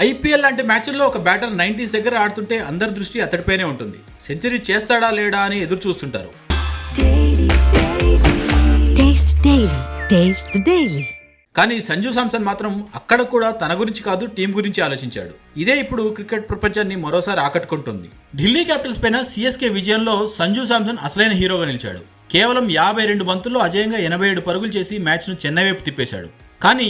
IPL లాంటి మ్యాచ్ల్లో ఒక బ్యాటర్ 90s దగ్గర ఆడుతుంటే అందరి దృష్టి అతడిపైనే ఉంటుంది. సెంచరీ చేస్తాడా లేడా అని ఎదురు చూస్తుంటారు. కానీ సంజు శాంసన్ మాత్రం అక్కడ కూడా తన గురించి కాదు టీం గురించి ఆలోచించాడు. ఇదే ఇప్పుడు క్రికెట్ ప్రపంచాన్ని మరోసారి ఆకట్టుకుంటుంది. ఢిల్లీ క్యాపిటల్స్ పైన సిఎస్కే విజయంలో సంజు శాంసన్ అసలైన హీరోగా నిలిచాడు. కేవలం 52 బంతుల్లో అజేయంగా 87 పరుగులు చేసి మ్యాచ్ను చెన్నై వైపు తిప్పేశాడు. కానీ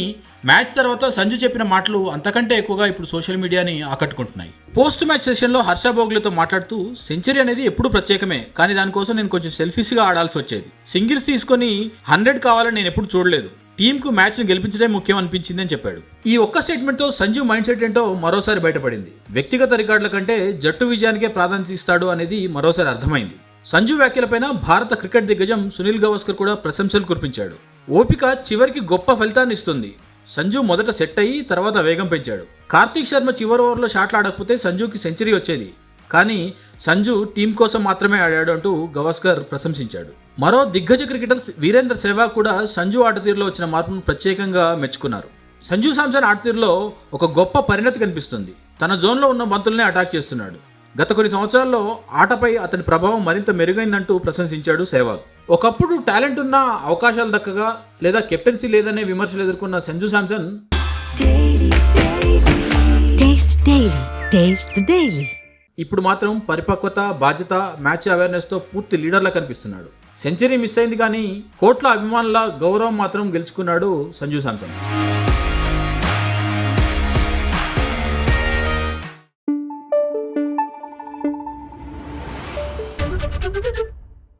మ్యాచ్ తర్వాత సంజు చెప్పిన మాటలు అంతకంటే ఎక్కువగా ఇప్పుడు సోషల్ మీడియాని ఆకట్టుకుంటున్నాయి. పోస్ట్ మ్యాచ్ సెషన్లో హర్ష భోగ్లేతో మాట్లాడుతూ, సెంచరీ అనేది ఎప్పుడు ప్రత్యేకమే, కానీ దానికోసం నేను కొంచెం సెల్ఫిష్గా ఆడాల్సి వచ్చేది. సింగిల్స్ తీసుకొని 100 కావాలని నేను ఎప్పుడు చూడలేదు. టీంకు మ్యాచ్ను గెలిపించడమే ముఖ్యం అనిపించిందని చెప్పాడు. ఈ ఒక్క స్టేట్మెంట్తో సంజు మైండ్ సెట్ ఏంటో మరోసారి బయటపడింది. వ్యక్తిగత రికార్డుల కంటే జట్టు విజయానికే ప్రాధాన్యత ఇస్తాడు అనేది మరోసారి అర్థమైంది. సంజు వ్యాఖ్యలపైన భారత క్రికెట్ దిగ్గజం సునీల్ గవాస్కర్ కూడా ప్రశంసలు కురిపించాడు. ఓపిక చివరికి గొప్ప ఫలితాన్ని ఇస్తుంది. సంజు మొదట సెట్ అయ్యి తర్వాత వేగం పెంచాడు. కార్తీక్ శర్మ చివరి ఓవర్లో షాట్లు ఆడకపోతే సంజుకి సెంచరీ వచ్చేది. కానీ సంజు టీం కోసం మాత్రమే ఆడాడు అంటూ గవాస్కర్ ప్రశంసించాడు. మరో దిగ్గజ క్రికెటర్ వీరేంద్ర సెహ్వాగ్ కూడా సంజు ఆటతీరులో వచ్చిన మార్పును ప్రత్యేకంగా మెచ్చుకున్నారు. సంజు శాంసన్ ఆటతీరులో ఒక గొప్ప పరిణతి కనిపిస్తుంది. తన జోన్లో ఉన్న బంతుల్నే అటాక్ చేస్తున్నాడు. గత కొన్ని సంవత్సరాల్లో ఆటపై అతని ప్రభావం మరింత మెరుగైందంటూ ప్రశంసించాడు సెహ్వాగ్. ఒకప్పుడు టాలెంట్ ఉన్న అవకాశాలు దక్కగా లేదా కెప్టెన్సీ లేదనే విమర్శలు ఎదుర్కొన్న సంజు శాంసన్ ఇప్పుడు మాత్రం పరిపక్వత, బాధ్యత, మ్యాచ్ అవేర్నెస్తో పూర్తి లీడర్లా కనిపిస్తున్నాడు. సెంచరీ మిస్ అయింది కానీ కోట్ల అభిమానుల గౌరవం మాత్రం గెలుచుకున్నాడు సంజు శాంసన్.